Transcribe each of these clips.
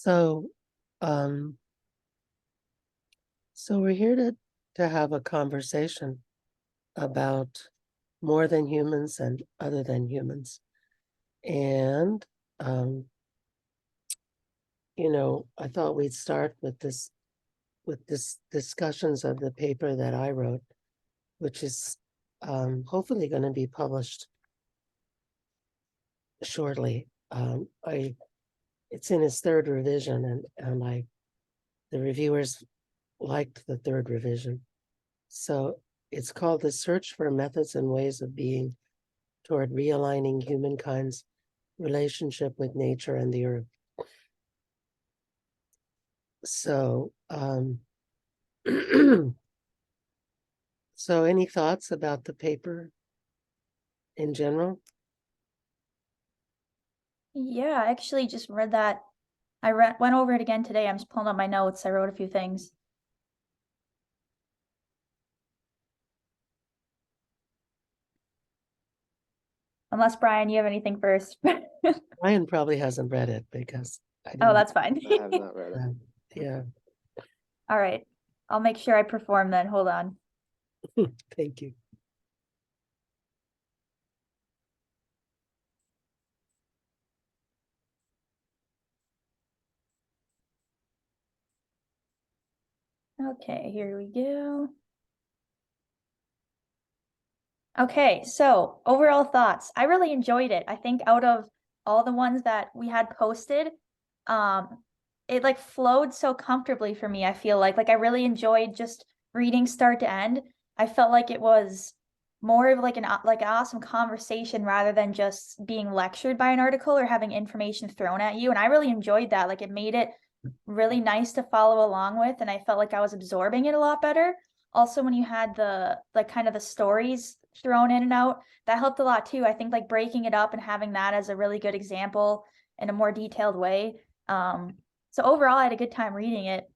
So, um, so we're here to have a conversation about more than humans and other than humans. And, um, I thought we'd start with this discussions of the paper that I wrote, which is hopefully going to be published shortly. It's in its third revision, and the reviewers liked the third revision. So it's called The Search for Methods and Ways of Being Toward Realigning Humankind's Relationship with Nature and the Earth. So, so any thoughts about the paper in general? Yeah, I actually just read that. I went over it again today. I'm just pulling up my notes. I wrote a few things. Unless, Brian, you have anything first. Ryan probably hasn't read it because I Oh, didn't. that's fine. I have not read it. Yeah, All right. I'll make sure I perform then. Hold on. thank you. Okay, here we go. Okay, so overall thoughts. I really enjoyed it. I think out of all the ones that we had posted, it like flowed so comfortably for me. I feel like I really enjoyed just reading start to end. I felt like it was more of like an awesome conversation rather than just being lectured by an article or having information thrown at you. And I really enjoyed that. Like it made it really nice to follow along with, and I felt like I was absorbing it a lot better. Also, when you had the like kind of the stories thrown in and out, that helped a lot too. I think like breaking it up and having that as a really good example in a more detailed way. So overall, I had a good time reading it.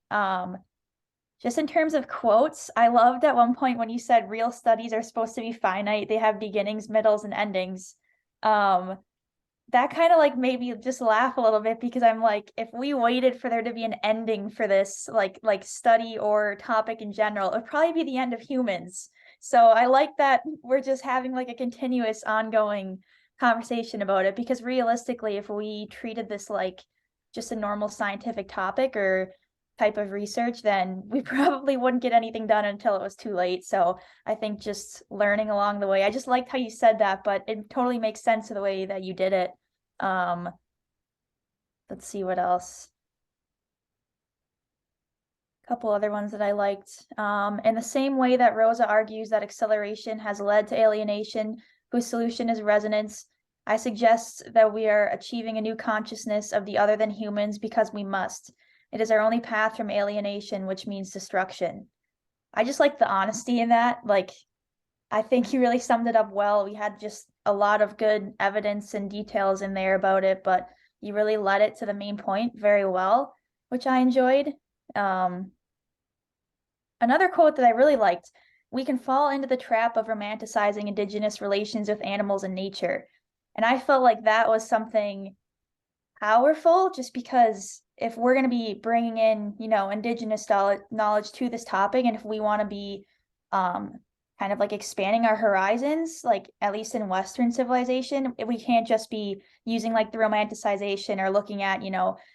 Just in terms of quotes, I loved at one point when you said real studies are supposed to be finite. They have beginnings, middles, and endings. That kind of like made me just laugh a little bit because I'm like, if we waited for there to be an ending for this like study or topic in general, it'd probably be the end of humans. So I like that we're just having like a continuous ongoing conversation about it, because realistically, if we treated this like just a normal scientific topic or type of research, then we probably wouldn't get anything done until it was too late. So I think just learning along the way. I just liked how you said that, but it totally makes sense to the way that you did it. Um, let's see what else. A couple other ones that I liked. In the same way that Rosa argues that acceleration has led to alienation, whose solution is resonance, I suggest that we are achieving a new consciousness of the other than humans because we must. It is our only path from alienation, which means destruction. I just like the honesty in that. Like, I think you really summed it up well. We had just a lot of good evidence and details in there about it, but you really led it to the main point very well, which I enjoyed. Another quote that I really liked: we can fall into the trap of romanticizing indigenous relations with animals and nature. And I felt like that was something powerful, just because if we're going to be bringing in, indigenous knowledge to this topic, and if we want to be um, kind of like expanding our horizons, like at least in Western civilization, we can't just be using like the romanticization or looking at,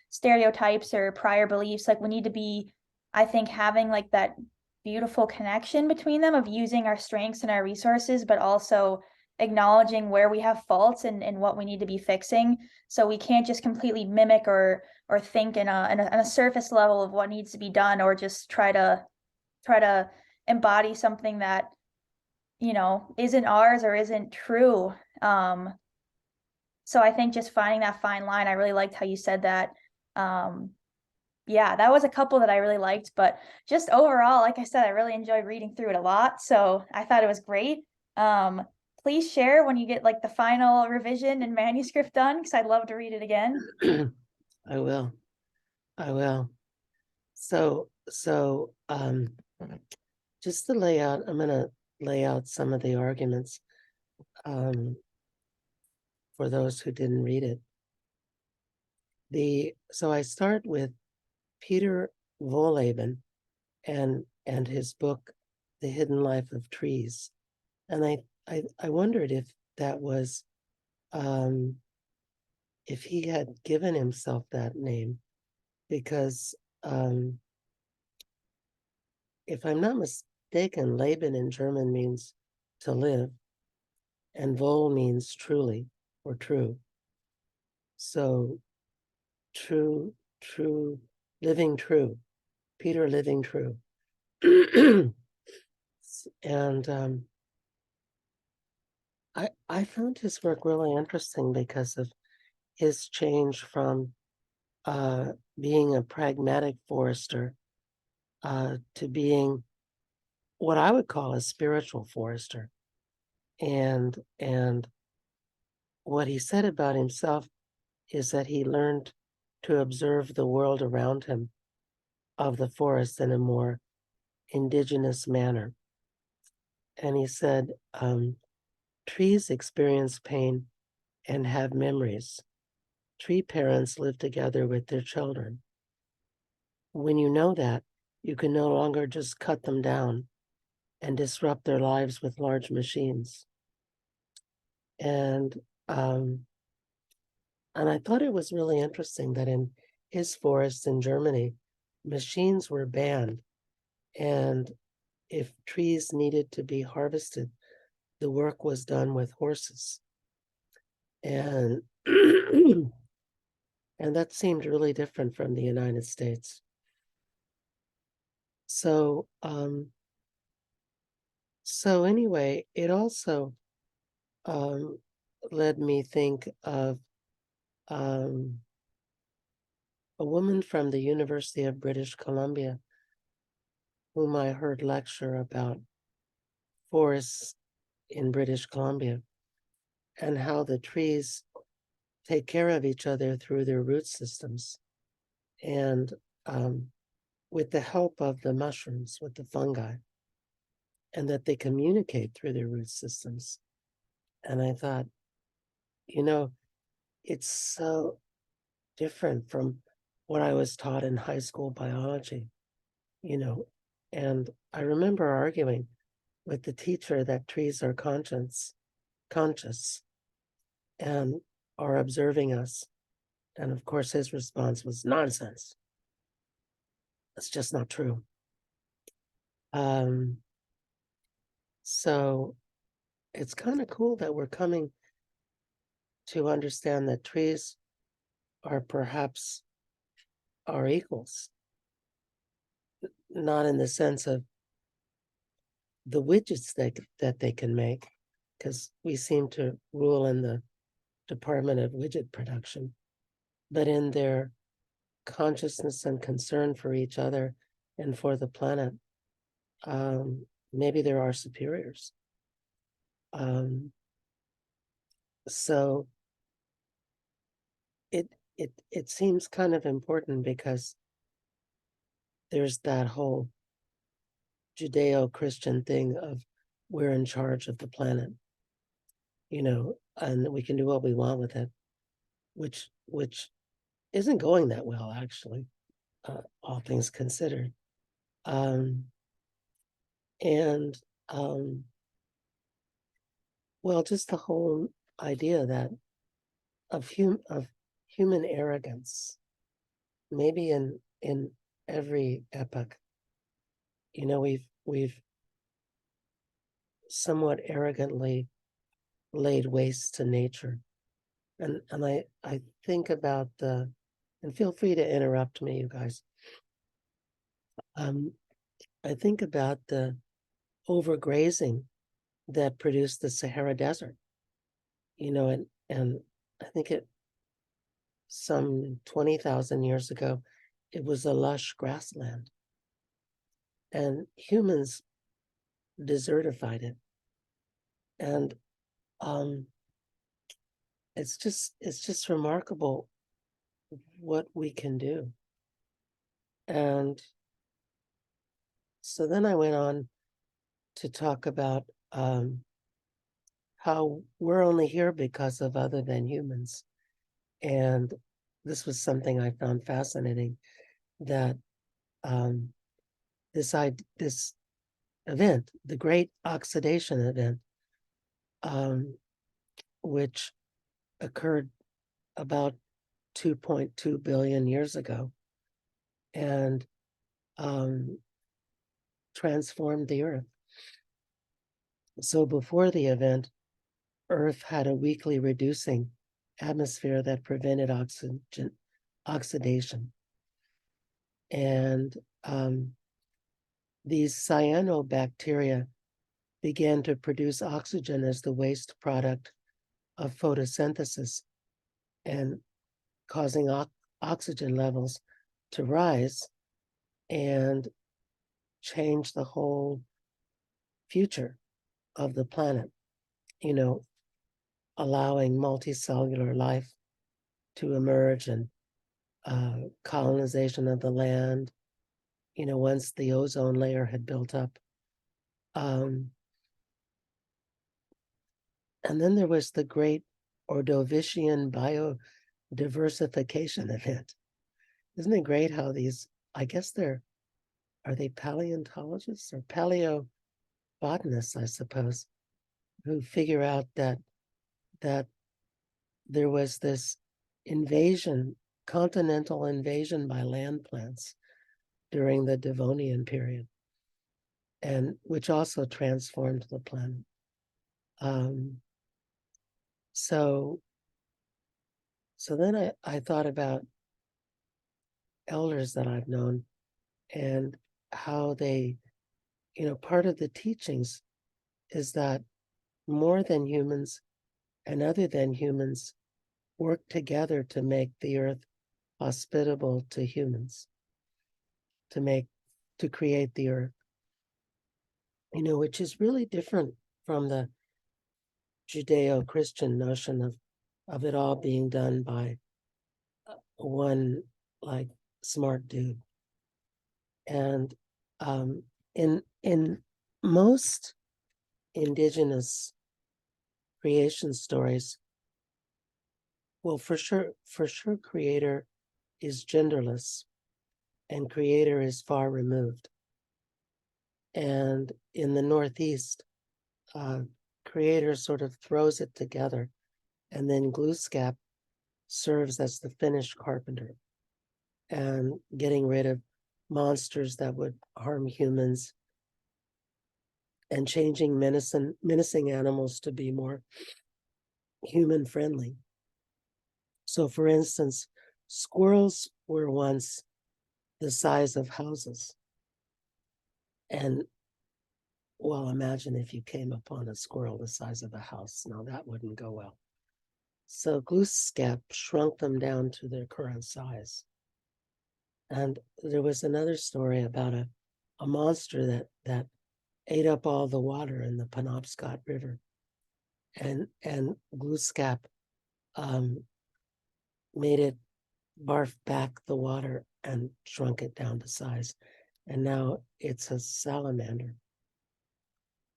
stereotypes or prior beliefs. Like we need to be, I think, having like that beautiful connection between them of using our strengths and our resources, but also acknowledging where we have faults and what we need to be fixing. So we can't just completely mimic or think in a surface level of what needs to be done, or just try to embody something that isn't ours or isn't true. So I think just finding that fine line, I really liked how you said that. Yeah, that was a couple that I really liked, but just overall, like I said, I really enjoyed reading through it a lot. So I thought it was great. Please share when you get like the final revision and manuscript done, because I'd love to read it again. I will. I will. So just to lay out, I'm going to lay out some of the arguments for those who didn't read it. So I start with Peter Wohlleben and his book, The Hidden Life of Trees. And I wondered if that was if he had given himself that name, because if I'm not mistaken, Leben in German means to live, and Wohl means truly or true. So true, living true, Peter living true. And I found his work really interesting because of his change from being a pragmatic forester to being what I would call a spiritual forester. And what he said about himself is that he learned to observe the world around him of the forest in a more indigenous manner. And he said, trees experience pain and have memories. Tree parents live together with their children. When you know that, you can no longer just cut them down and disrupt their lives with large machines. And I thought it was really interesting that in his forests in Germany, machines were banned. And if trees needed to be harvested, the work was done with horses. And and that seemed really different from the United States. So anyway, it also um, led me think of um, a woman from the University of British Columbia, whom I heard lecture about forests in British Columbia and how the trees take care of each other through their root systems. And with the help of the mushrooms, with the fungi, and that they communicate through their root systems. And I thought, you know, it's so different from what I was taught in high school biology, you know. And I remember arguing with the teacher that trees are conscious and are observing us. And of course, his response was nonsense. That's just not true. Um, so it's kind of cool that we're coming to understand that trees are perhaps our equals, not in the sense of the widgets that they can make, because we seem to rule in the department of widget production, but in their consciousness and concern for each other and for the planet. Maybe there are superiors. So it seems kind of important because there's that whole Judeo-Christian thing of we're in charge of the planet, you know, and we can do what we want with it, which isn't going that well, actually, all things considered. Um, and well, just the whole idea that of human arrogance, maybe in every epoch, you know, we've somewhat arrogantly laid waste to nature. And I think about and feel free to interrupt me, you guys. I think about the overgrazing that produced the Sahara Desert, you know, and I think it some 20,000 years ago, it was a lush grassland. And humans desertified it. And it's just remarkable what we can do. And so then I went on to talk about how we're only here because of other than humans. And this was something I found fascinating, that this event, the Great Oxidation Event, which occurred about 2.2 billion years ago, and transformed the Earth. So before the event, Earth had a weakly reducing atmosphere that prevented oxidation. And these cyanobacteria began to produce oxygen as the waste product of photosynthesis, and causing oxygen levels to rise and change the whole future of the planet, allowing multicellular life to emerge, and colonization of the land, once the ozone layer had built up. And then there was the Great Ordovician Biodiversification Event. Isn't it great how these, I guess are they paleontologists or paleobotanists, I suppose, who figure out that there was this continental invasion by land plants during the Devonian period, and which also transformed the planet. So then I thought about elders that I've known, and how they, part of the teachings is that more than humans and other than humans work together to make the earth hospitable to humans, to create the earth, which is really different from the Judeo-Christian notion of it all being done by one like smart dude. And in most indigenous creation stories, well, for sure, creator is genderless, and creator is far removed. And in the Northeast, creator sort of throws it together, and then Glooskap serves as the finished carpenter, and getting rid of monsters that would harm humans, and changing menacing animals to be more human friendly. So for instance, squirrels were once the size of houses. And well, imagine if you came upon a squirrel the size of a house. Now that wouldn't go well. So Glooskap shrunk them down to their current size. And there was another story about a monster that ate up all the water in the Penobscot River. And Glooskap made it barf back the water and shrunk it down to size. And now it's a salamander.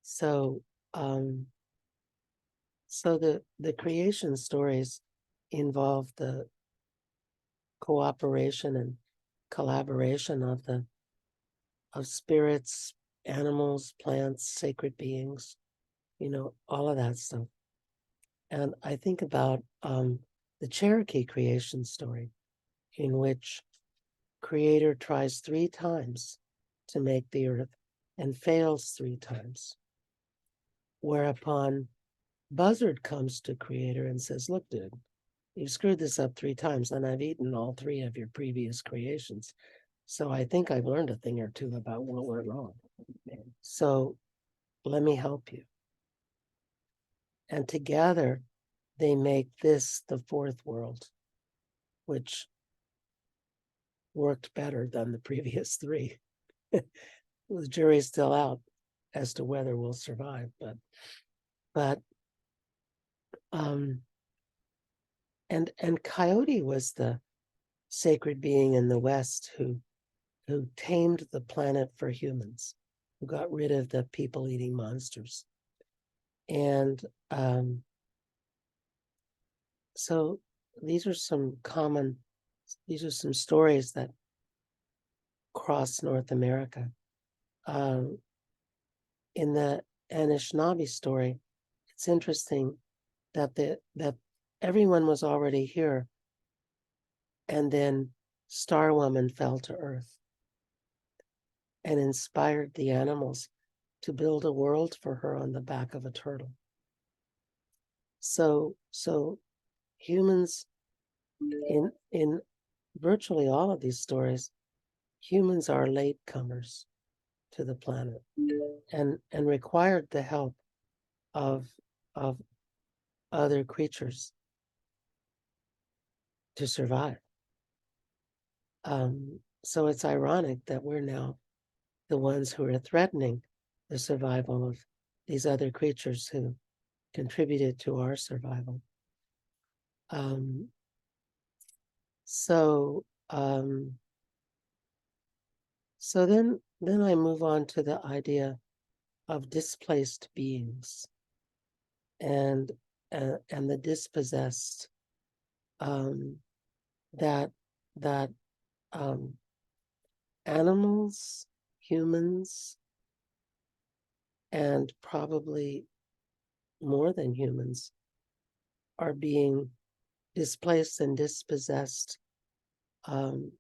So the creation stories involve the cooperation and collaboration of spirits, animals, plants, sacred beings, all of that stuff. And I think about the Cherokee creation story, in which creator tries 3 times to make the earth and fails 3 times. Whereupon Buzzard comes to creator and says, look, dude, you've screwed this up 3 times, and I've eaten all 3 of your previous creations. So I think I've learned a thing or two about what went wrong. So let me help you. And together they make this the 4th world, which worked better than the previous 3. The jury's still out as to whether we'll survive, but and Coyote was the sacred being in the West who tamed the planet for humans, who got rid of the people-eating monsters. And so these are some common these are some stories that cross North America. Um, in the Anishinaabe story, it's interesting that that everyone was already here, and then Star Woman fell to Earth and inspired the animals to build a world for her on the back of a turtle. So humans in virtually all of these stories, humans are latecomers to the planet and required the help of of other creatures to survive. So it's ironic that we're now the ones who are threatening the survival of these other creatures who contributed to our survival. Um, so um, so then I move on to the idea of displaced beings and the dispossessed, um, that that um, animals, humans, and probably more than humans are being displaced and dispossessed um,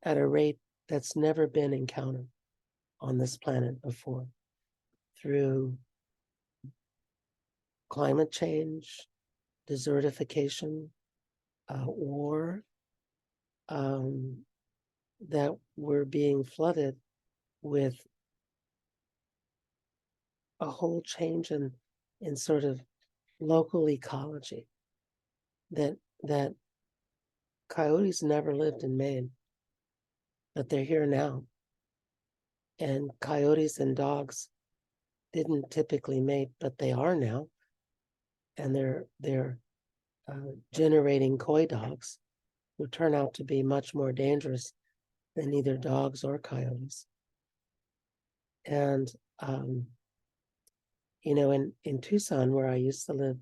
at a rate that's never been encountered on this planet before, through climate change, desertification, war, um, that we're being flooded with a whole change in sort of local ecology, that coyotes never lived in Maine, but they're here now. And coyotes and dogs didn't typically mate, but they are now, and they're generating coy dogs who turn out to be much more dangerous than either dogs or coyotes. And in Tucson, where I used to live,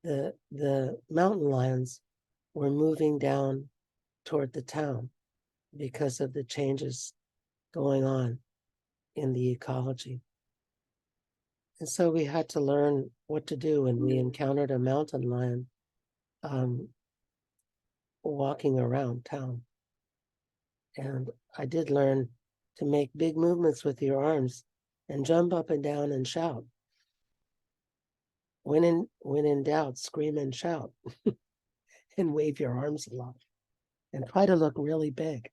the mountain lions were moving down toward the town because of the changes going on in the ecology. And so we had to learn what to do when we encountered a mountain lion um, walking around town. And I did learn to make big movements with your arms and jump up and down and shout. When in doubt, scream and shout and wave your arms a lot and try to look really big,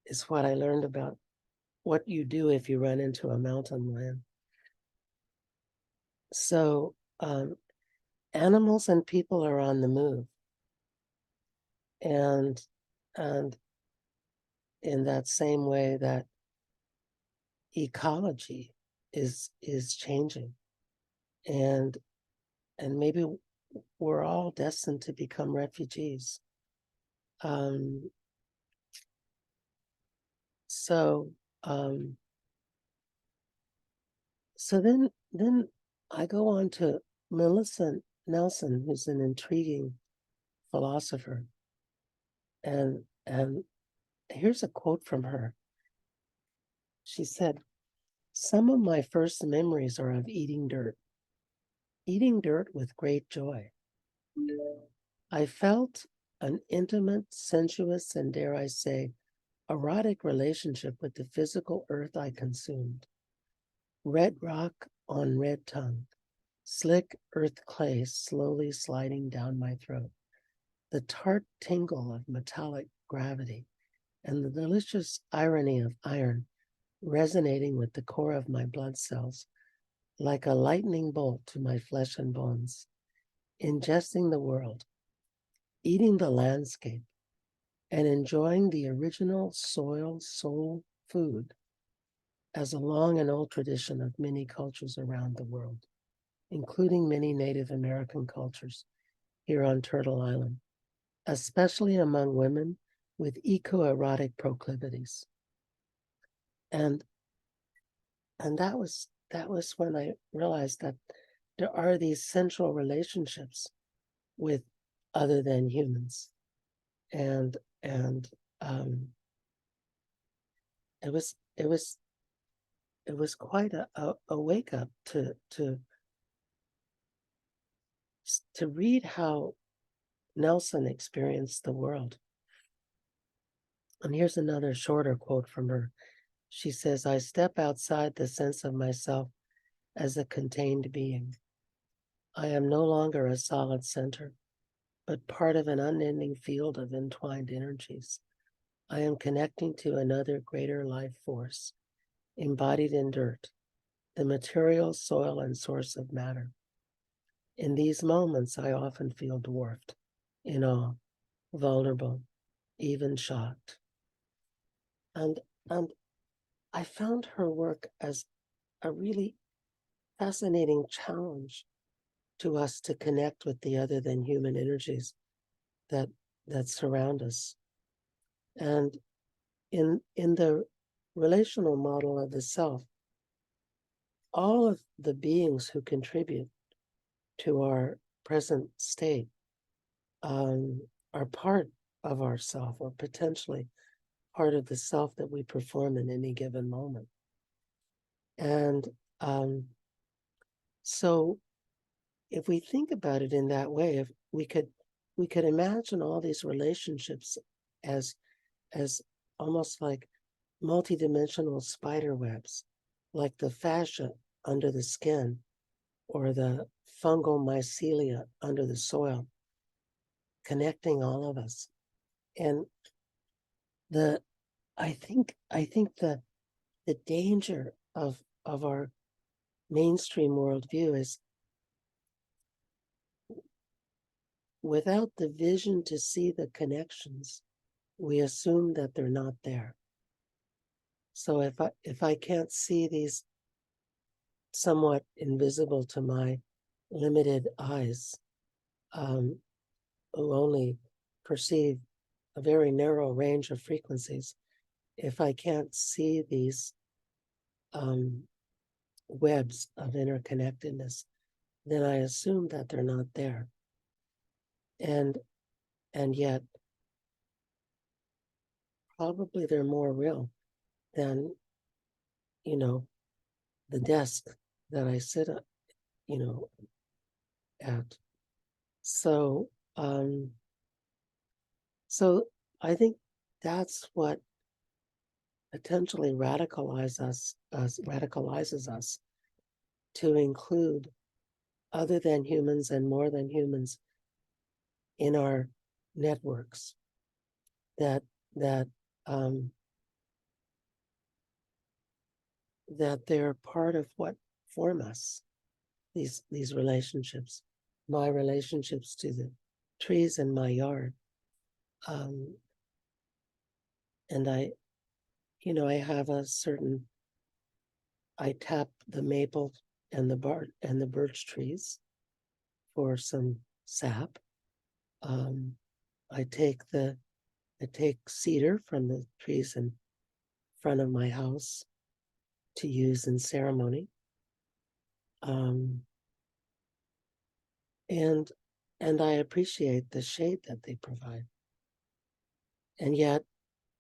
is what I learned about what you do if you run into a mountain lion. So animals and people are on the move. And in that same way that ecology is changing, and maybe we're all destined to become refugees. Um, so um, so then I go on to Melissa Nelson, who's an intriguing philosopher, and here's a quote from her. She said, "Some of my first memories are of eating dirt with great joy. I felt an intimate, sensuous, and dare I say, erotic relationship with the physical earth I consumed. Red rock on red tongue, slick earth clay slowly sliding down my throat, the tart tingle of metallic gravity, and the delicious irony of iron resonating with the core of my blood cells like a lightning bolt to my flesh and bones, ingesting the world, eating the landscape, and enjoying the original soul food as a long and old tradition of many cultures around the world, including many Native American cultures here on Turtle Island, especially among women with eco-erotic proclivities." And that was when I realized that there are these central relationships with other than humans. and and it was quite a wake up to read how Nelson experienced the world. And here's another shorter quote from her. She says, "I step outside the sense of myself as a contained being. I am no longer a solid center, but part of an unending field of entwined energies. I am connecting to another greater life force, embodied in dirt, the material, soil, and source of matter. In these moments, I often feel dwarfed, in awe, vulnerable, even shocked." And and I found her work as a really fascinating challenge to us to connect with the other than human energies that surround us. And in the relational model of the self, all of the beings who contribute to our present state are part of ourself, or potentially part of the self that we perform in any given moment. And so if we think about it in that way, if we could imagine all these relationships as almost like multidimensional spider webs, like the fascia under the skin or the fungal mycelia under the soil, connecting all of us. And the I think the danger of our mainstream worldview is, without the vision to see the connections, we assume that they're not there. So if I can't see these somewhat invisible to my limited eyes, who only perceive a very narrow range of frequencies, if I can't see these webs of interconnectedness, then I assume that they're not there. And yet, probably they're more real than, the desk that I sit at, at. So, so I think that's what potentially radicalizes us to include other than humans and more than humans in our networks. That they're part of what form us. These relationships, my relationships to the trees in my yard, and I have a certain. I tap the maple and the birch trees for some sap. I take cedar from the trees in front of my house to use in ceremony. And I appreciate the shade that they provide. And yet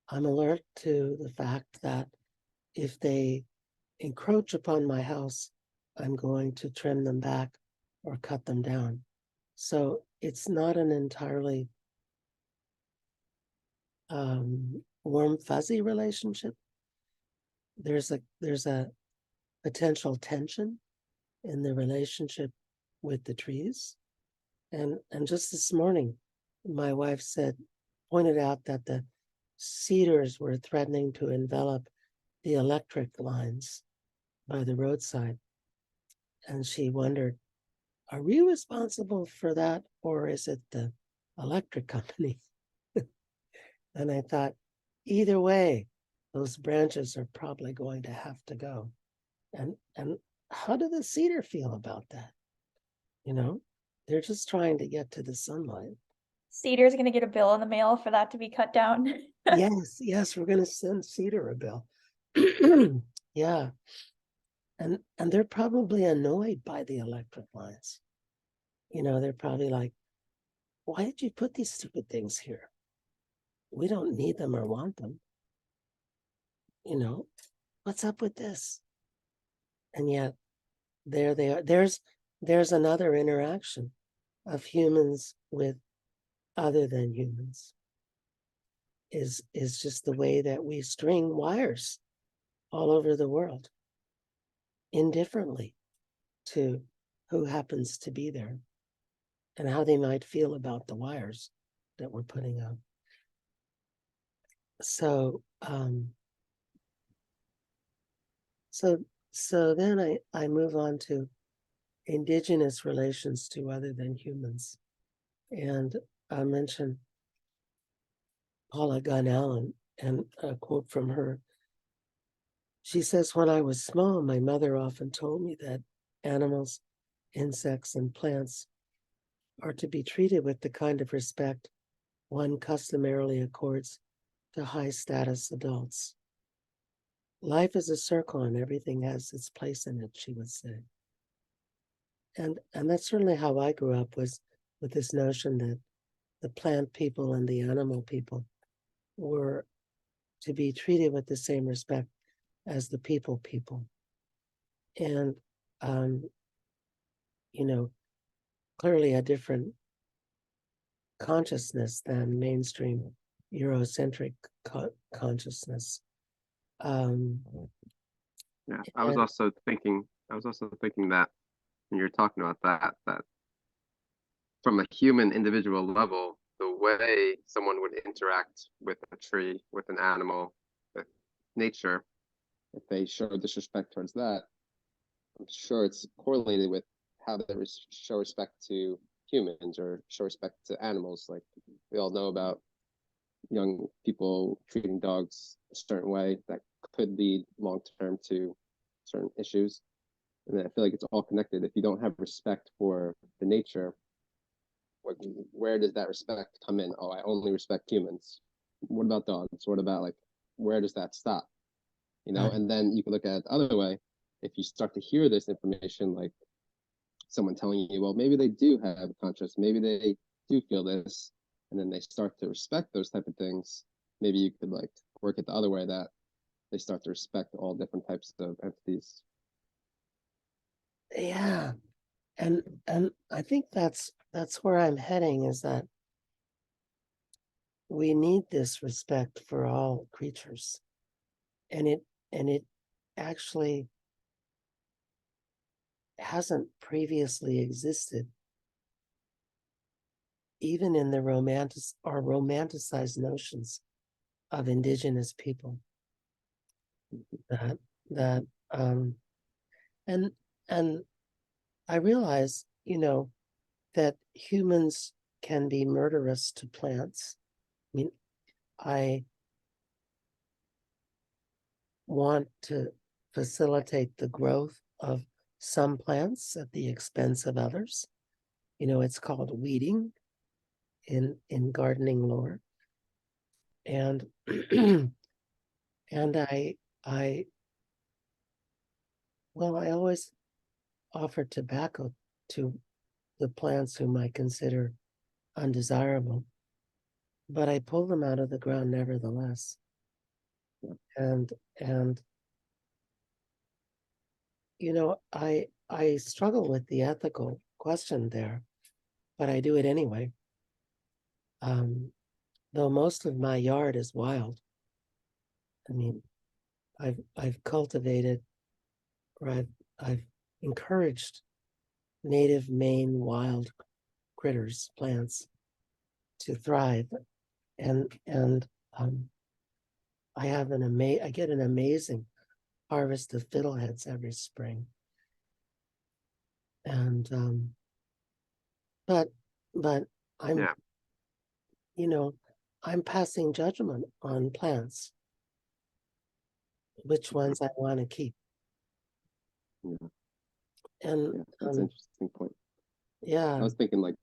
I'm alert to the fact that if they encroach upon my house, I'm going to trim them back or cut them down. So it's not an entirely warm, fuzzy relationship. There's a potential tension in the relationship with the trees. And just this morning, my wife pointed out that the cedars were threatening to envelop the electric lines by the roadside. And she wondered, are we responsible for that, or is it the electric company? And I thought, either way, those branches are probably going to have to go. And how do the cedar feel about that? They're just trying to get to the sunlight. Cedar's gonna get a bill in the mail for that to be cut down. Yes, we're going to send Cedar a bill. Yeah. And they're probably annoyed by the electric lines. They're probably like, why did you put these stupid things here? we don't need them or want them. You know, what's up with this? And yet there they are. There's another interaction of humans with other than humans. Is just the way that we string wires all over the world indifferently to who happens to be there and how they might feel about the wires that we're putting up. So so then I move on to indigenous relations to other than humans. And I mentioned Paula Gunn Allen and a quote from her. She says, when I was small, my mother often told me that animals, insects, and plants are to be treated with the kind of respect one customarily accords to high status adults. Life is a circle and everything has its place in it, she would say. And that's certainly how I grew up, was with this notion that the plant people and the animal people were to be treated with the same respect as the people. And, you know, clearly a different consciousness than mainstream Eurocentric consciousness. Yeah, I was And also thinking that when you're talking about that from a human individual level, the way someone would interact with a tree, with an animal, with nature, if they show disrespect towards that, I'm sure it's correlated with how they show respect to humans or show respect to animals. Like we all know about young people treating dogs a certain way that could lead long term to certain issues. And I feel like it's all connected. If you don't have respect for the nature, where does that respect come in? Oh, I only respect humans. What about dogs? What about, like, where does that stop? And then you can look at it the other way. If you start to hear this information, like someone telling you, well, maybe they do have a conscience, maybe they do feel this, and then they start to respect those type of things, maybe you could like work it the other way, that they start to respect all different types of entities. yeah, and I think that's where I'm heading, is that we need this respect for all creatures. And it actually hasn't previously existed, even in the romanticized notions of indigenous people. That and I realize, that humans can be murderous to plants. I mean, I want to facilitate the growth of some plants at the expense of others. It's called weeding in gardening lore. And and I well, I always offer tobacco to the plants whom I consider undesirable, but I pull them out of the ground nevertheless. And I struggle with the ethical question there, but I do it anyway. Though most of my yard is wild. I mean, I've cultivated, or I've encouraged native Maine wild critters, plants, to thrive, and I get an amazing harvest of fiddleheads every spring. And but I'm Yeah. I'm passing judgment on plants, which ones I want to keep. Yeah. And Yeah, that's an interesting point. yeah, I was thinking like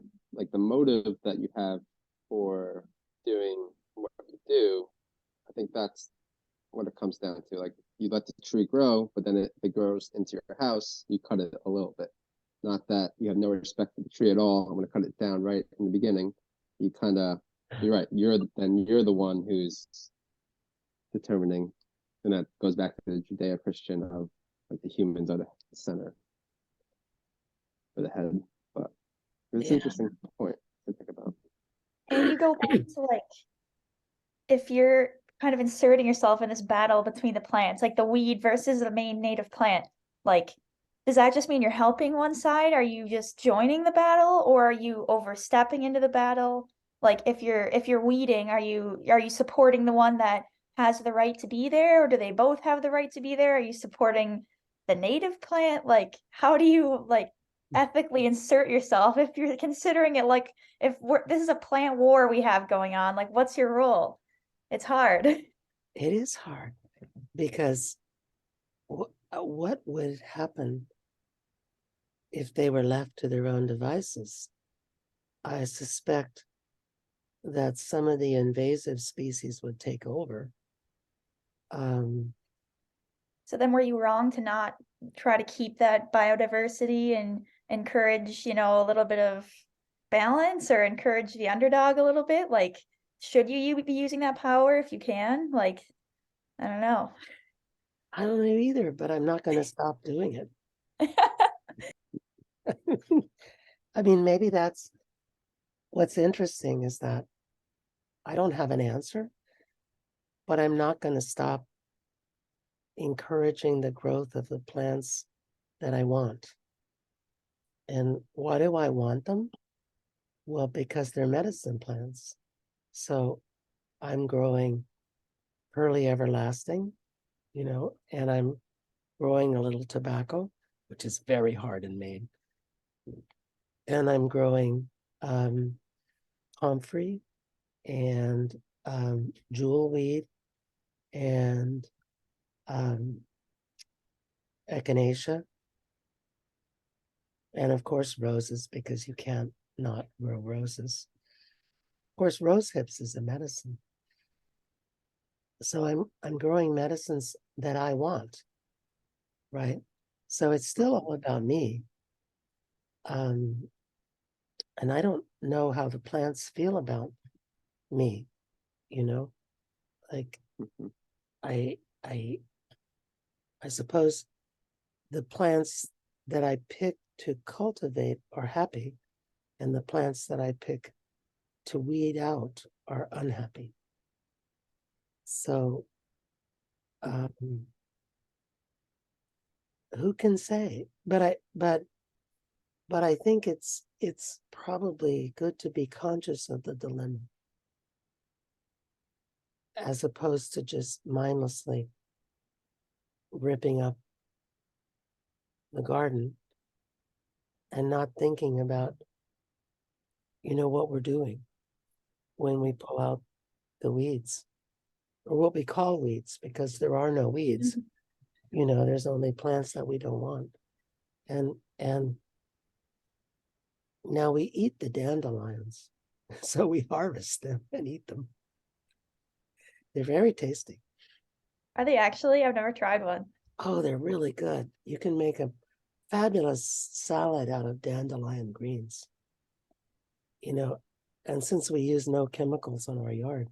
the motive that you have for doing what you do. I think that's what it comes down to. Like you let the tree grow, but then if it grows into your house, you cut it a little bit. Not that you have no respect for the tree at all. I'm going to cut it down right in the beginning. You kind of You're right. You're the one who's determining, and that goes back to the Judeo-Christian of like the humans are the center or the head. But it's an Yeah. interesting point to think about. And you go back to like, if you're kind of inserting yourself in this battle between the plants, like the weed versus the main native plant, like, does that just mean you're helping one side? Are you just joining the battle, or are you overstepping into the battle? Like, if you're weeding, are you supporting the one that has the right to be there, or do they both have the right to be there? Are you supporting the native plant? Like, how do you like ethically insert yourself if you're considering it like, if this is a plant war we have going on, like what's your role? It's hard. It is hard because what would happen if they were left to their own devices? I suspect that some of the invasive species would take over. So then were you wrong to not try to keep that biodiversity and encourage, a little bit of balance, or encourage the underdog a little bit? Like, should you be using that power if you can? Like, I don't know. I don't know either, but I'm not going to stop doing it. I mean, maybe that's what's interesting, is that I don't have an answer, but I'm not going to stop encouraging the growth of the plants that I want. And why do I want them? Well, because they're medicine plants. So I'm growing Pearly Everlasting, and I'm growing a little tobacco, which is very hard and made. And I'm growing comfrey and jewelweed and echinacea, and of course roses, because you can't not grow roses. Of course, rose hips is a medicine. So I'm growing medicines that I want, right? So it's still all about me. And I don't know how the plants feel about me, like Mhm. I I suppose the plants that I pick to cultivate are happy, and the plants that I pick to weed out are unhappy. So who can say? But I think it's probably good to be conscious of the dilemma, as opposed to just mindlessly ripping up the garden and not thinking about, what we're doing when we pull out the weeds, or what we call weeds, because there are no weeds. There's only plants that we don't want. And now we eat the dandelions. So we harvest them and eat them. They're very tasty. Are they actually? I've never tried one. Oh, they're really good. You can make a fabulous salad out of dandelion greens. And since we use no chemicals on our yard,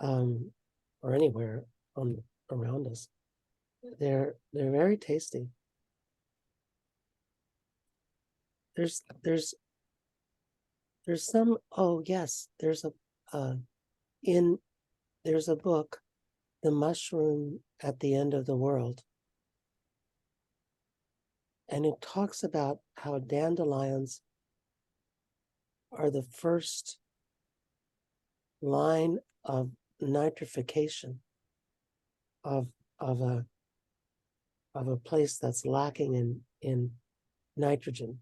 or anywhere around us, they're very tasty. There's some, oh yes, there's a book, The Mushroom at the End of the World. And it talks about how dandelions are the first line of nitrification of a place that's lacking in nitrogen.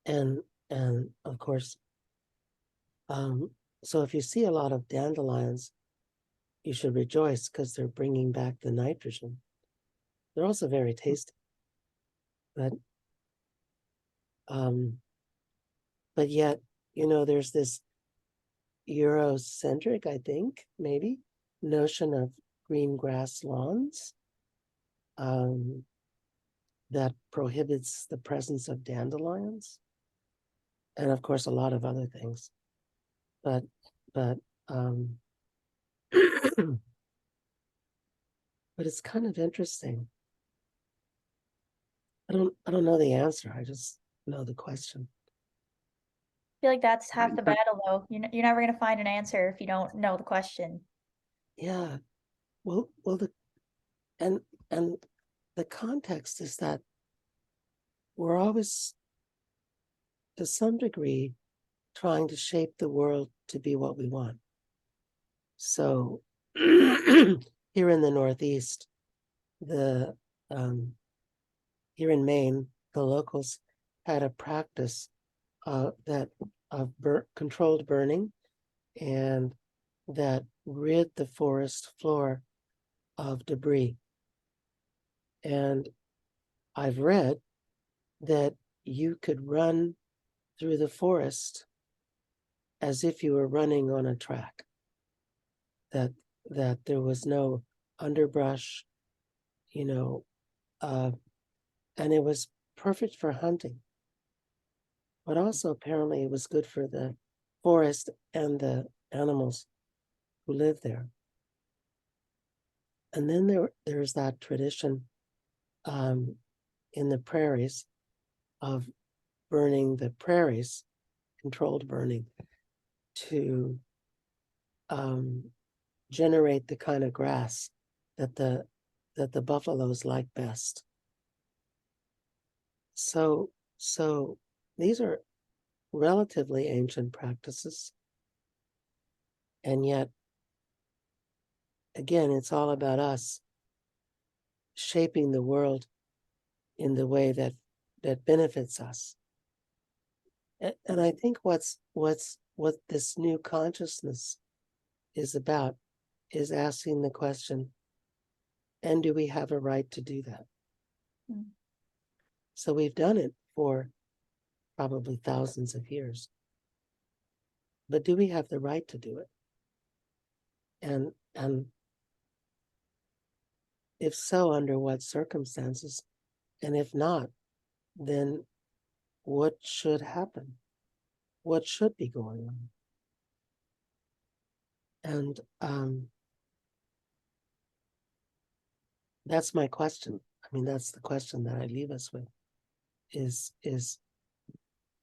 And of course, so if you see a lot of dandelions, you should rejoice, because they're bringing back the nitrogen. They're also very tasty, but yet, there's this Eurocentric, I think, maybe, notion of green grass lawns that prohibits the presence of dandelions. and of course a lot of other things. But um but it's kind of interesting. I don't know the answer. I just know the question. I feel like that's Yeah, half the battle, though. You're never gonna find an answer if you don't know the question. Yeah. Well, and and the context is that we're always, to some degree, trying to shape the world to be what we want. So here in the Northeast, the here in Maine, the locals had a practice that of controlled burning, and that rid the forest floor of debris. And I've read that you could run through the forest as if you were running on a track, that there was no underbrush, you know, and it was perfect for hunting. But also apparently it was good for the forest and the animals who live there. And then there's that tradition in the prairies of burning the prairies, controlled burning, to generate the kind of grass that the buffaloes like best. So these are relatively ancient practices, and yet again, it's all about us shaping the world in the way that benefits us. And I think what this new consciousness is about is asking the question, and do we have a right to do that? Mm. So we've done it for probably thousands of years, but do we have the right to do it? And if so, under what circumstances? And if not, then what should happen? What should be going on? And that's my question. I mean, that's the question that I leave us with, is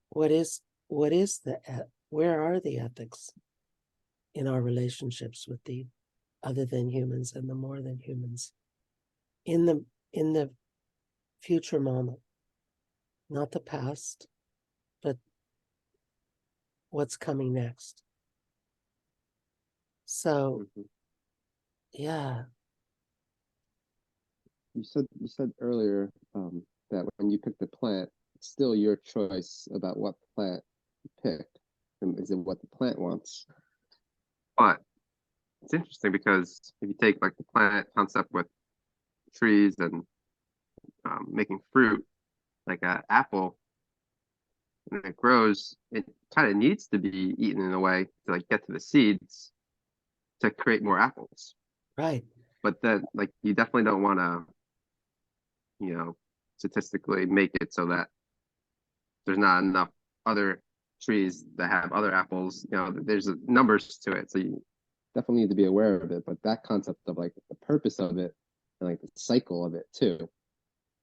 what is where are the ethics in our relationships with the other than humans and the more than humans in the future moment, not the past, but what's coming next. So Mhm. yeah, You said earlier that when you pick the plant, it's still your choice about what plant you pick, and is it what the plant wants? But it's interesting because if you take like the plant concept with trees and making fruit, like an apple, when it grows, it kind of needs to be eaten in a way to like get to the seeds to create more apples. right. But then, like, you definitely don't want to, statistically make it so that there's not enough other trees that have other apples. There's numbers to it, so you definitely need to be aware of it. But that concept of like the purpose of it and like the cycle of it too,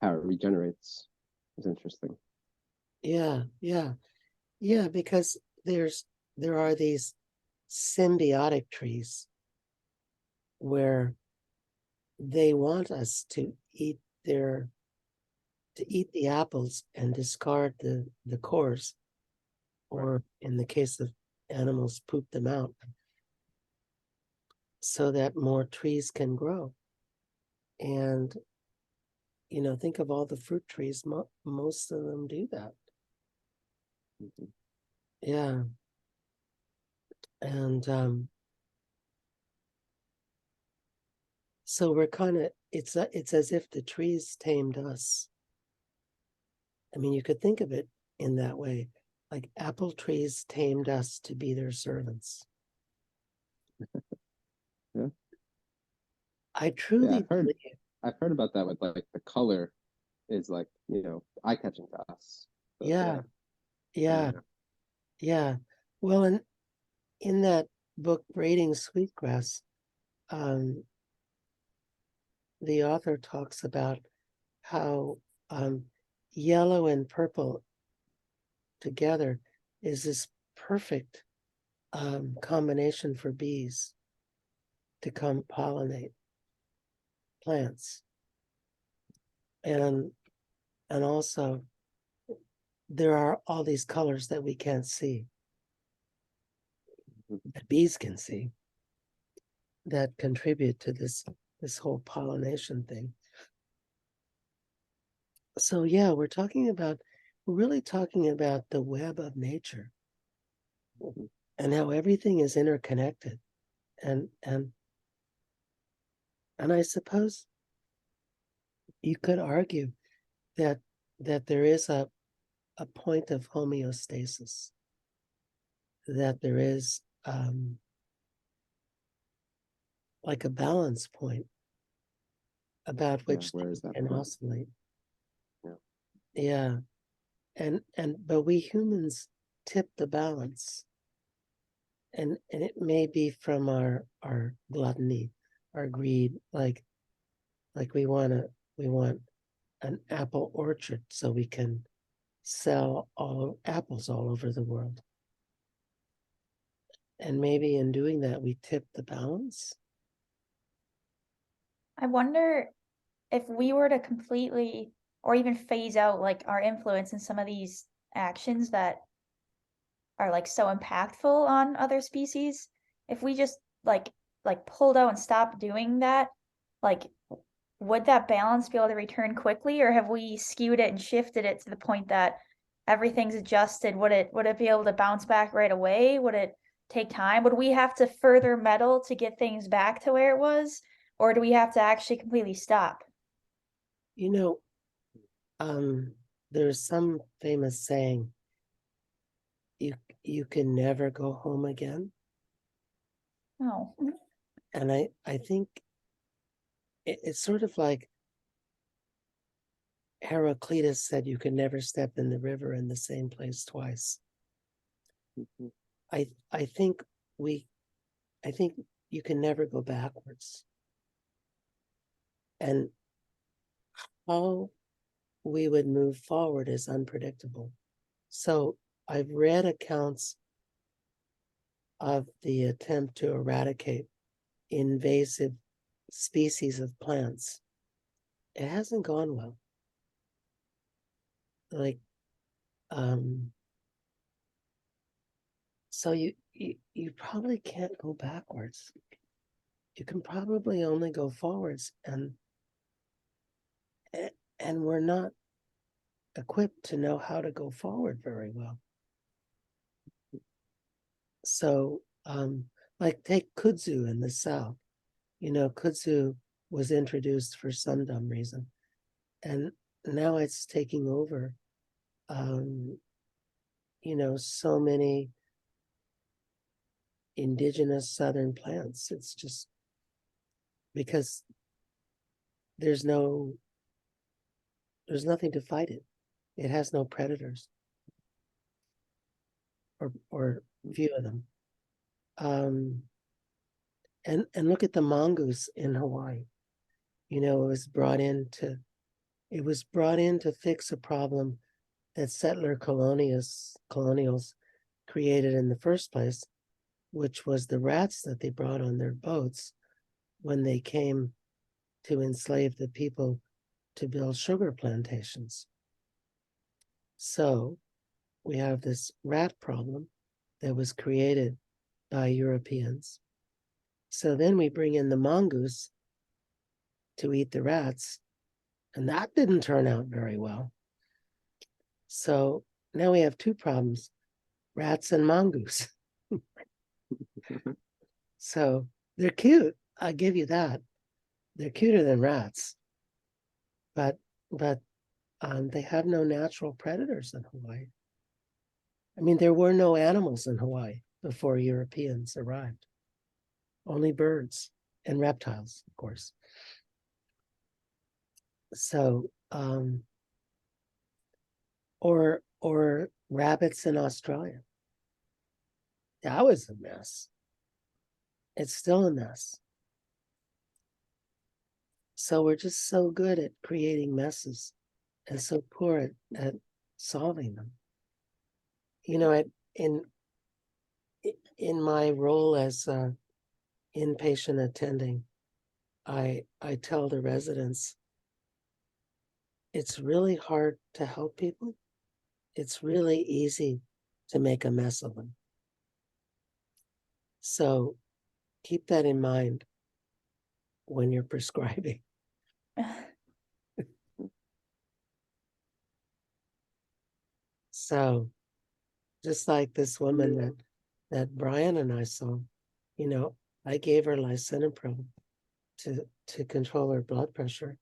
how it regenerates, is interesting. Yeah, because there are these symbiotic trees where they want us to eat the apples and discard the cores, or in the case of animals, poop them out, so that more trees can grow. And think of all the fruit trees, most of them do that. Mhm. Yeah. And so we're kind of, it's as if the trees tamed us. I mean, you could think of it in that way, like apple trees tamed us to be their servants. Yeah, I yeah, truly believe. I've heard about that with like the color is like eye catching to us. So Yeah, yeah, yeah, yeah, Yeah. Well, in that book, Braiding Sweetgrass, um, the author talks about how yellow and purple together is this perfect combination for bees to come pollinate plants. And also there are all these colors that we can't see, that bees can see, that contribute to this whole pollination thing. So yeah, we're really talking about the web of nature and how everything is interconnected. And I suppose you could argue that there is a point of homeostasis, that there is like a balance point about which where things is that can point? oscillate. Yeah. Yeah. But we humans tip the balance. And it may be from our gluttony, our greed, like we want an apple orchard so we can sell all apples all over the world. And maybe in doing that, we tip the balance. I wonder if we were to completely or even phase out like our influence in some of these actions that are like so impactful on other species, if we just like pulled out and stopped doing that, like would that balance be able to return quickly, or have we skewed it and shifted it to the point that everything's adjusted? Would it be able to bounce back right away? Would it take time? Would we have to further meddle to get things back to where it was? Or do we have to actually completely stop? You know, there's some famous saying, you can never go home again. No. And I think it's sort of like Heraclitus said, you can never step in the river in the same place twice. Mhm. I think you can never go backwards. And how we would move forward is unpredictable. So I've read accounts of the attempt to eradicate invasive species of plants. It hasn't gone well. Like, so you probably can't go backwards. You can probably only go forwards, and we're not equipped to know how to go forward very well. So, like take kudzu in the South. Kudzu was introduced for some dumb reason, and now it's taking over. So many indigenous southern plants. It's just because there's nothing to fight it. It has no predators, or few of them. And look at the mongoose in Hawaii. It was brought in to fix a problem that settler colonials created in the first place, which was the rats that they brought on their boats when they came to enslave the people to build sugar plantations. So we have this rat problem that was created by Europeans. So then we bring in the mongoose to eat the rats, and that didn't turn out very well. So now we have two problems, rats and mongoose. So they're cute, I give you that. They're cuter than rats, but they have no natural predators in Hawaii. I mean, there were no animals in Hawaii before Europeans arrived. Only birds and reptiles, of course. So, or rabbits in Australia. That was a mess. It's still a mess. So we're just so good at creating messes and so poor at solving them. You know, in my role as inpatient attending, I tell the residents, it's really hard to help people. It's really easy to make a mess of them. So keep that in mind when you're prescribing. So just like this woman that Brian and I saw, you know, I gave her lisinopril to control her blood pressure.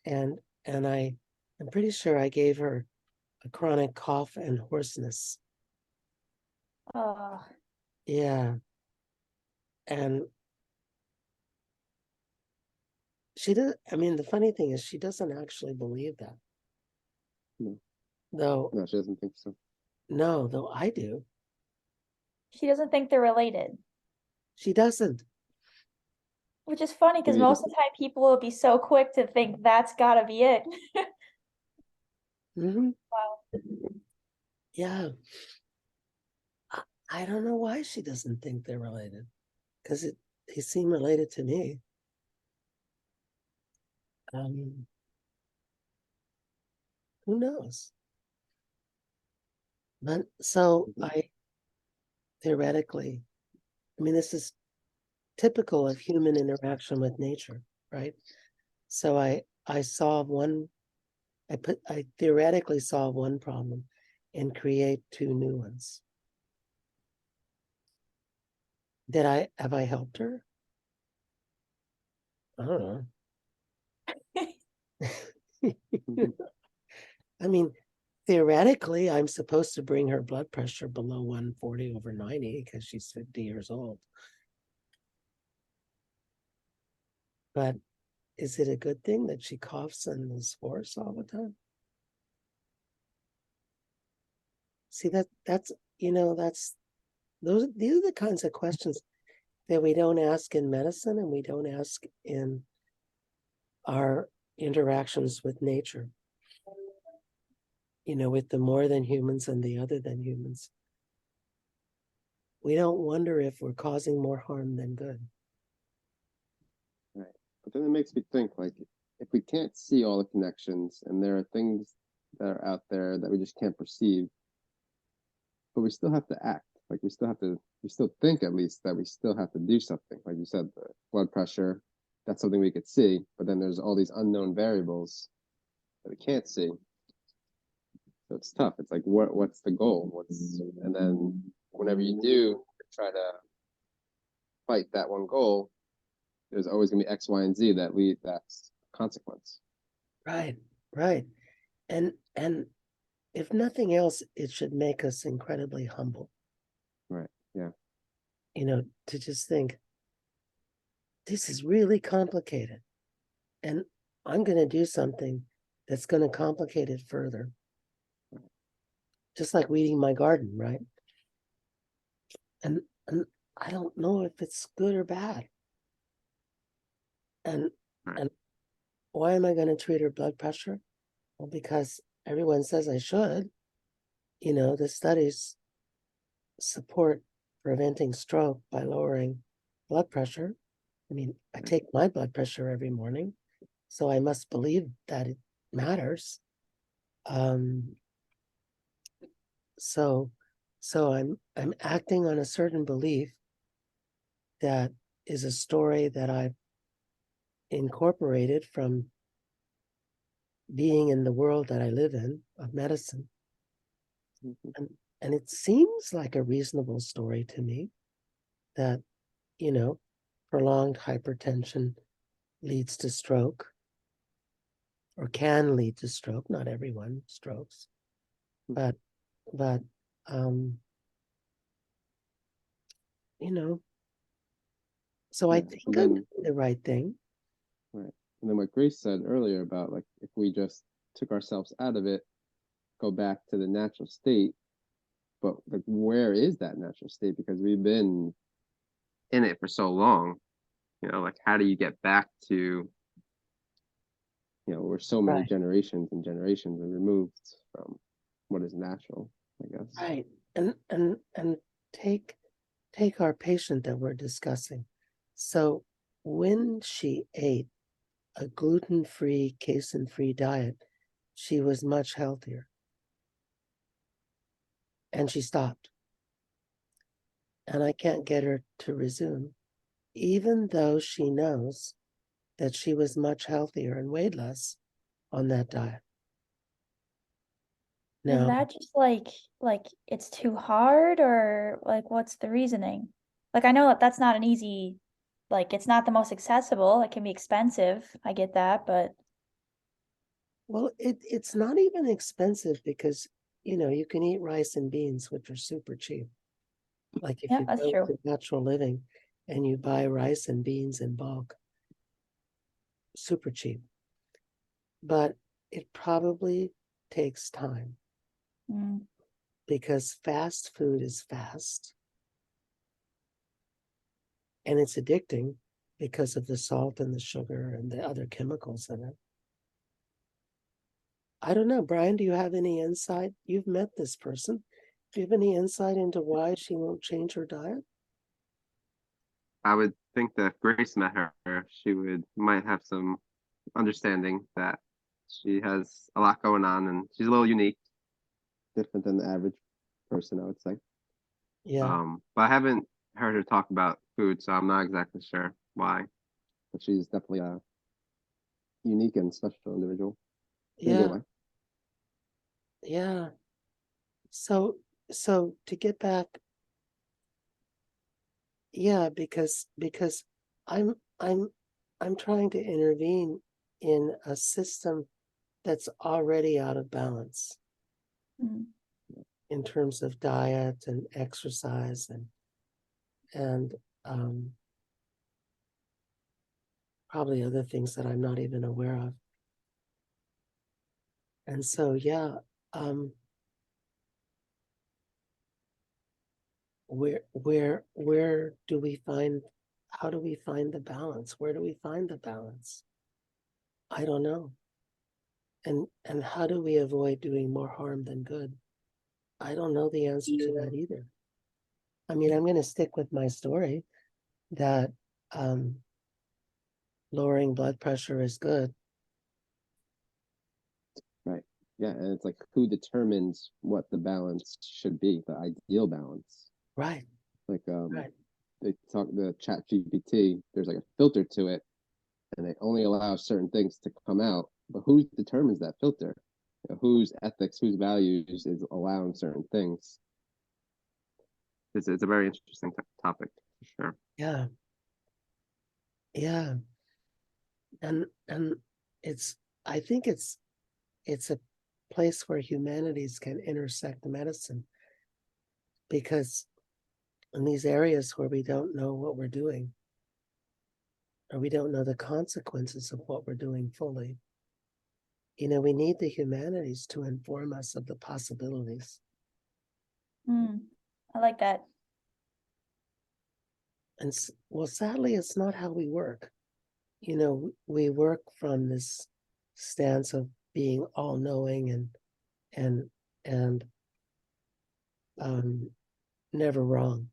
And I'm pretty sure I gave her a chronic cough and hoarseness. Oh, Yeah. And she does, I mean, the funny thing is she doesn't actually believe that. No. Though, No, she doesn't think so. no, though I do. she doesn't think they're related, She doesn't. which is funny because Maybe most of the time people will be so quick to think that's gotta be it. Mm-hmm. Wow. Yeah. I don't know why she doesn't think they're related. Because they seem related to me. Who knows? But so I theoretically, I mean, this is typical of human interaction with nature, right? So I solve one, I theoretically solve one problem and create two new ones. Have I helped her? I don't know. I mean, theoretically, I'm supposed to bring her blood pressure below 140/90 because she's 50 years old. But is it a good thing that she coughs and is hoarse all the time? See, that's these are the kinds of questions that we don't ask in medicine and we don't ask in our interactions with nature. With the more than humans and the other than humans. We don't wonder if we're causing more harm than good. Right. But then it makes me think, like, if we can't see all the connections and there are things that are out there that we just can't perceive, but we still have to act. Like we still think at least that we still have to do something. Like you said, the blood pressure, that's something we could see, but then there's all these unknown variables that we can't see. So it's tough. It's like what's the goal? And then whenever you do try to fight that one goal, there's always gonna be X, Y, and Z that's consequence. Right, right. And if nothing else, it should make us incredibly humble. Right. Yeah. To just think, this is really complicated. And I'm going to do something that's going to complicate it further. Just like weeding my garden, right? And I don't know if it's good or bad. And Right. and why am I going to treat her blood pressure? Well, because everyone says I should. The studies support preventing stroke by lowering blood pressure. I mean, I take my blood pressure every morning, so I must believe that it matters. So I'm acting on a certain belief that is a story that I've incorporated from being in the world that I live in of medicine. Mm-hmm. And it seems like a reasonable story to me that, prolonged hypertension leads to stroke or can lead to stroke. Not everyone strokes, but um, so I think I'm doing the right thing. Right. And then what Grace said earlier about, like, if we just took ourselves out of it, go back to the natural state, but like, where is that natural state? Because we've been in it for so long, like how do you get back to, we're so many Right. generations and generations removed from what is natural, I guess. Right. And take our patient that we're discussing. So when she ate a gluten-free, casein-free diet, she was much healthier. And she stopped. And I can't get her to resume, even though she knows that she was much healthier and weighed less on that diet. Is Now, that just like it's too hard, or like what's the reasoning? Like I know that that's not an easy, like it's not the most accessible. It can be expensive. I get that, but well, it's not even expensive because, you can eat rice and beans, which are super cheap. Like if yeah, you that's go true. to Natural Living and you buy rice and beans in bulk, super cheap. But it probably takes time Mm. because fast food is fast and it's addicting because of the salt and the sugar and the other chemicals in it. I don't know, Brian, do you have any insight? You've met this person. Do you have any insight into why she won't change her diet? I would think that if Grace met her, she might have some understanding that she has a lot going on and she's a little unique, different than the average person, I would say. Yeah, But I haven't heard her talk about food, so I'm not exactly sure why. But she's definitely a unique and special individual in a good yeah, way. yeah. So to get back, yeah, because I'm I'm I'm trying to intervene in a system that's already out of balance Mm. in terms of diet and exercise and um, probably other things that I'm not even aware of. And so, yeah, um, where do we find? How do we find the balance? Where do we find the balance? I don't know. And how do we avoid doing more harm than good? I don't know the answer to that either. I mean, I'm going to stick with my story that um, lowering blood pressure is good. Right. Yeah, and it's like who determines what the balance should be, the ideal balance. Right, Like right, they talk the chat GPT, there's like a filter to it and they only allow certain things to come out. But who determines that filter? Whose ethics, whose values is allowing certain things? It's a very interesting topic for sure. yeah, yeah, and it's. I think it's a place where humanities can intersect medicine because in these areas where we don't know what we're doing or we don't know the consequences of what we're doing fully, we need the humanities to inform us of the possibilities. Mm. I like that. And well, sadly, it's not how we work. We work from this stance of being all knowing and and um, never wrong.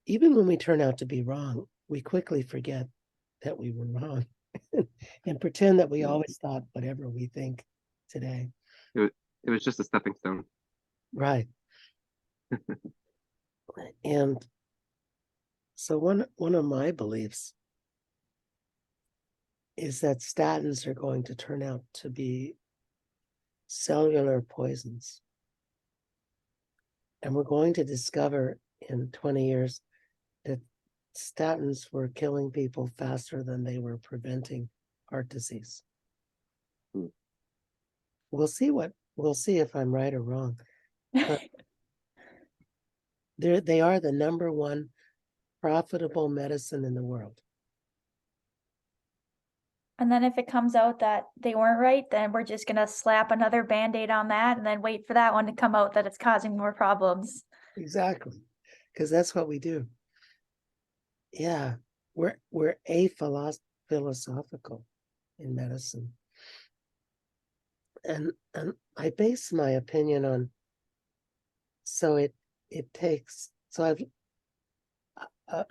Even when we turn out to be wrong, we quickly forget that we were wrong and pretend that we Yeah. always thought whatever we think today. It was just a stepping stone. Right. And so one of my beliefs is that statins are going to turn out to be cellular poisons. And we're going to discover in 20 years that statins were killing people faster than they were preventing heart disease. Hmm. We'll see if I'm right or wrong. But they are the number one profitable medicine in the world. And then if it comes out that they weren't right, then we're just gonna slap another Band-Aid on that and then wait for that one to come out that it's causing more problems. Exactly, because that's what we do. Yeah, we're philosophical in medicine. And I base my opinion on, so it takes, so I've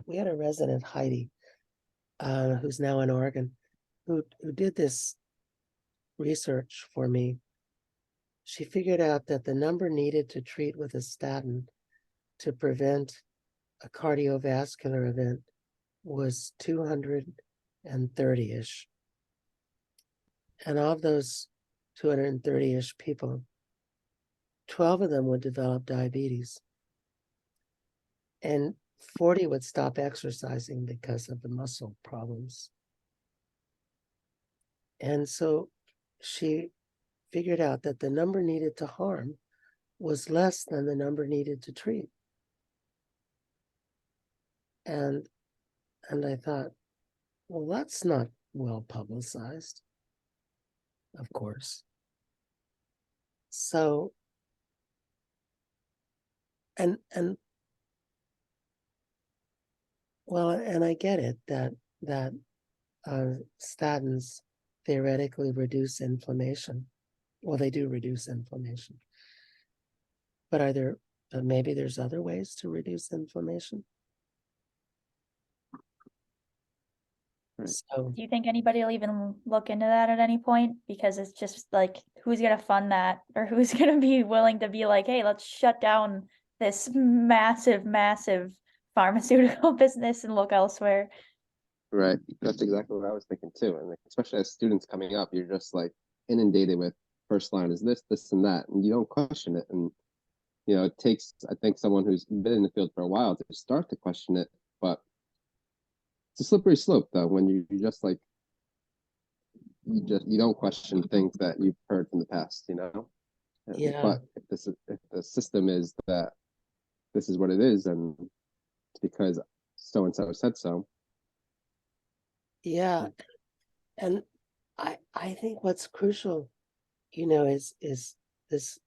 we had a resident, Heidi, who's now in Oregon, who did this research for me. She figured out that the number needed to treat with a statin to prevent a cardiovascular event was 230-ish. And of those 230-ish people, 12 of them would develop diabetes. And 40 would stop exercising because of the muscle problems. And so she figured out that the number needed to harm was less than the number needed to treat. And I thought, well, that's not well publicized, of course. So, and well, and I get it that statins theoretically reduce inflammation. Well, they do reduce inflammation. But are there, maybe there's other ways to reduce inflammation? Right. So, Do you think anybody will even look into that at any point? Because it's just like, who's gonna fund that? Or who's gonna be willing to be like, hey, let's shut down this massive, massive pharmaceutical business and look elsewhere? Right. That's exactly what I was thinking too. And like, especially as students coming up, you're just like inundated with first line is this, and that, and you don't question it. And it takes, I think, someone who's been in the field for a while to start to question it. But it's a slippery slope, though, when you just like you don't question things that you've heard from the past. yeah, But if the system is that this is what it is, and it's because so and so said so. yeah. And I think what's crucial, is this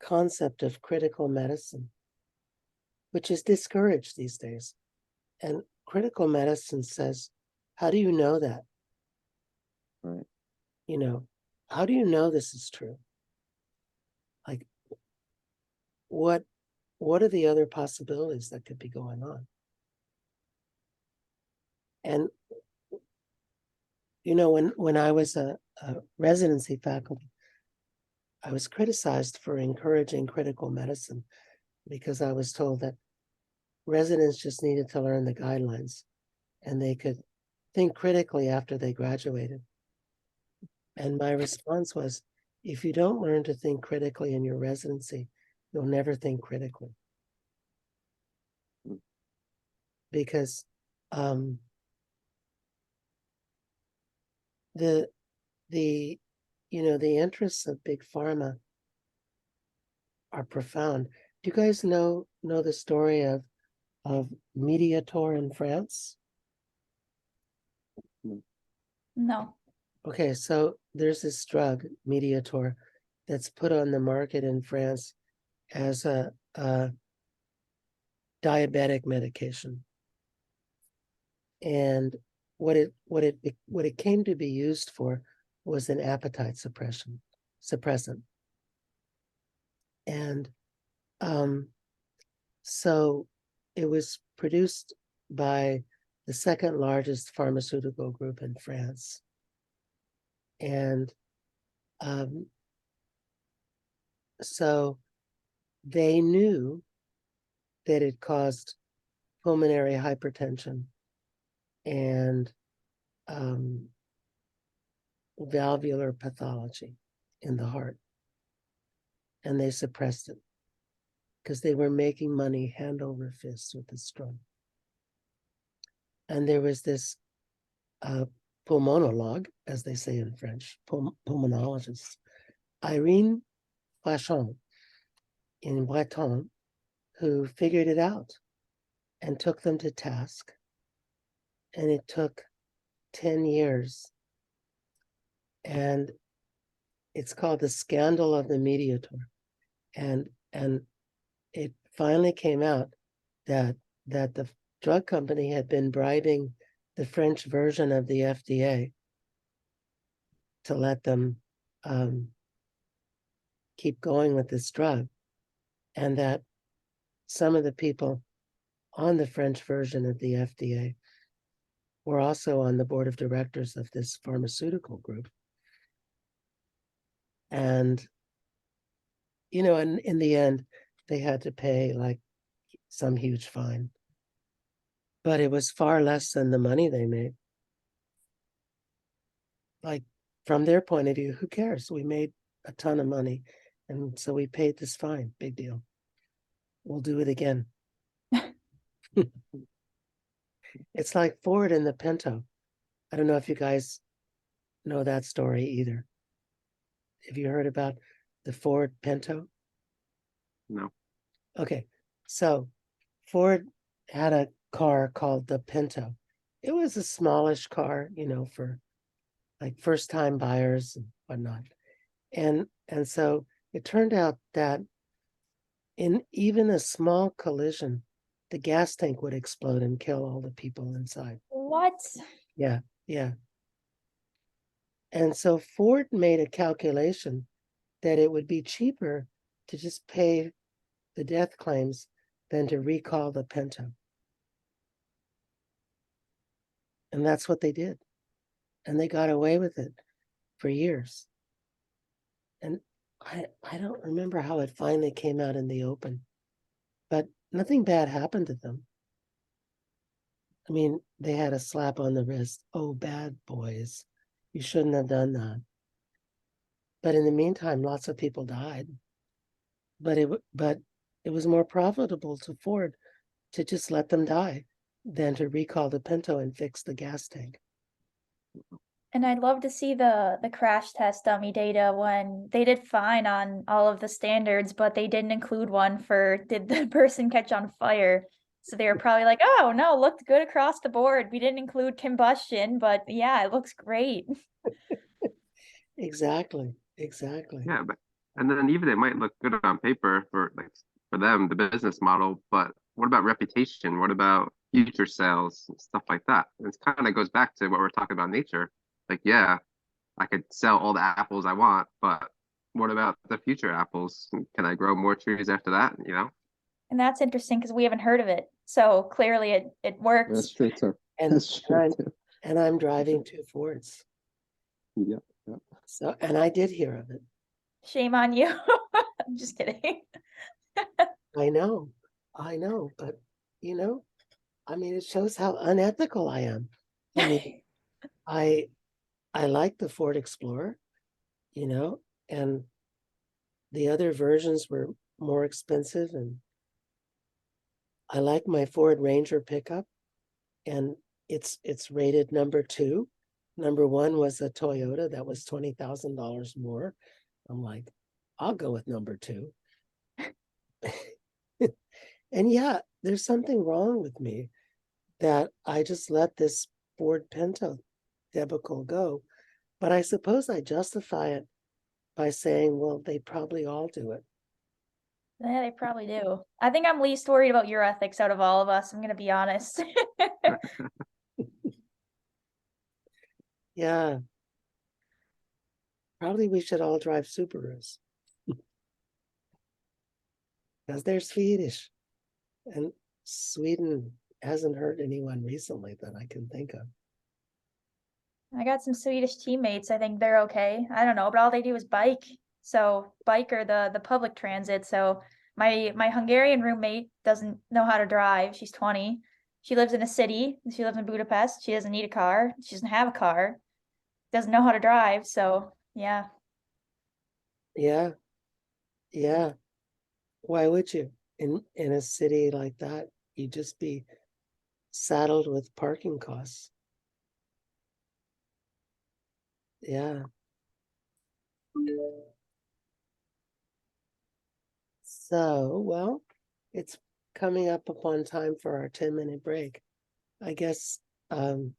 concept of critical medicine, which is discouraged these days. And critical medicine says, how do you know that? Right. How do you know this is true? Like, what are the other possibilities that could be going on? And when I was a residency faculty, I was criticized for encouraging critical medicine because I was told that residents just needed to learn the guidelines and they could think critically after they graduated. And my response was, if you don't learn to think critically in your residency, you'll never think critically. Because the interests of big pharma are profound. Do you guys know the story of Mediator in France? No. Okay, so there's this drug, Mediator, that's put on the market in France as a diabetic medication. And what it came to be used for was an appetite suppressant. And so it was produced by the second largest pharmaceutical group in France. And so they knew that it caused pulmonary hypertension and valvular pathology in the heart. And they suppressed it because they were making money hand over fist with this drug. And there was this pulmonologue, as they say in French, pulmonologist, Irene Flachon in Breton, who figured it out and took them to task. And it took 10 years and it's called the scandal of the Mediator. And it finally came out that the drug company had been bribing the French version of the FDA to let them keep going with this drug, and that some of the people on the French version of the FDA were also on the board of directors of this pharmaceutical group. And, you know, and in the end, they had to pay like some huge fine. But it was far less than the money they made. Like, from their point of view, who cares? We made a ton of money. And so we paid this fine. Big deal. We'll do it again. It's like Ford and the Pinto. I don't know if you guys know that story either. Have you heard about the Ford Pinto? No. Okay, so Ford had a car called the Pinto. It was a smallish car, you know, for like first-time buyers and whatnot. And so it turned out that in even a small collision, the gas tank would explode and kill all the people inside. What? Yeah, yeah. And so Ford made a calculation that it would be cheaper to just pay the death claims than to recall the Pinto. And that's what they did. And they got away with it for years. And I don't remember how it finally came out in the open, but nothing bad happened to them. I mean, they had a slap on the wrist. Oh, bad boys. You shouldn't have done that. But in the meantime, lots of people died. But it was more profitable to Ford to just let them die than to recall the Pinto and fix the gas tank. And I'd love to see the crash test dummy data when they did fine on all of the standards, but they didn't include one for did the person catch on fire. So they were probably like, oh no, looked good across the board. We didn't include combustion, but yeah, it looks great. Exactly. Yeah, but and then even it might look good on paper for like for them, the business model, but what about reputation? What about future sales and stuff like that? It kind of goes back to what we're talking about nature. Like, yeah, I could sell all the apples I want, but what about the future apples? Can I grow more trees after that? You know? And that's interesting because we haven't heard of it. So clearly it works. That's true too. And, That's true too. and I'm driving 2 Fords. Yeah, yeah. So, and I did hear of it. Shame on you. I'm just kidding. I know, but you know, I mean, it shows how unethical I am. I mean, I like the Ford Explorer, you know, and the other versions were more expensive, and I like my Ford Ranger pickup, and it's rated number 2. Number 1 was a Toyota that was $20,000 more. I'm like, I'll go with number 2. And yeah, there's something wrong with me that I just let this Ford Pinto debacle go. But I suppose I justify it by saying, well, they probably all do it. Yeah, they probably do. I think I'm least worried about your ethics out of all of us. I'm gonna be honest. Yeah. Probably we should all drive Subarus. Because they're Swedish. And Sweden hasn't hurt anyone recently that I can think of. I got some Swedish teammates. I think they're okay. I don't know, but all they do is bike. So bike or the public transit. So my Hungarian roommate doesn't know how to drive. She's 20. She lives in a city. She lives in Budapest. She doesn't need a car. She doesn't have a car. Doesn't know how to drive. So yeah. Yeah. Yeah. Why would you? In a city like that, you'd just be saddled with parking costs. Yeah. So, well, it's coming up upon time for our 10-minute break. I guess it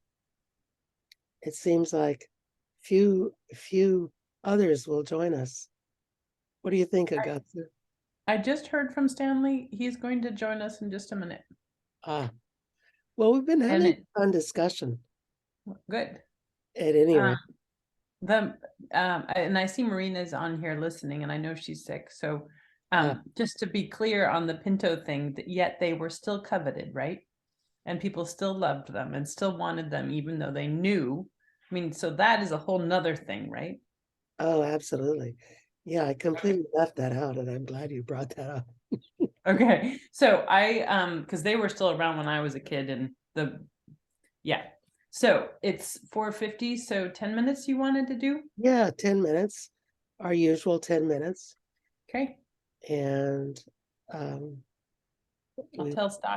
seems like few others will join us. What do you think, Agatha? I just heard from Stanley. He's going to join us in just a minute. Ah, well, we've been And having it- a fun discussion Good. at any rate. And I see Marina's on here listening, and I know she's sick. So Ah. just to be clear on the Pinto thing, yet they were still coveted, right? And people still loved them and still wanted them, even though they knew. I mean, so that is a whole nother thing, right? Oh, absolutely. Yeah, I completely left that out, and I'm glad you brought that up. Okay. So because they were still around when I was a kid, and yeah. So it's 4:50, so 10 minutes you wanted to do? Yeah, 10 minutes, our usual 10 minutes. Okay. And I'll we tell Stock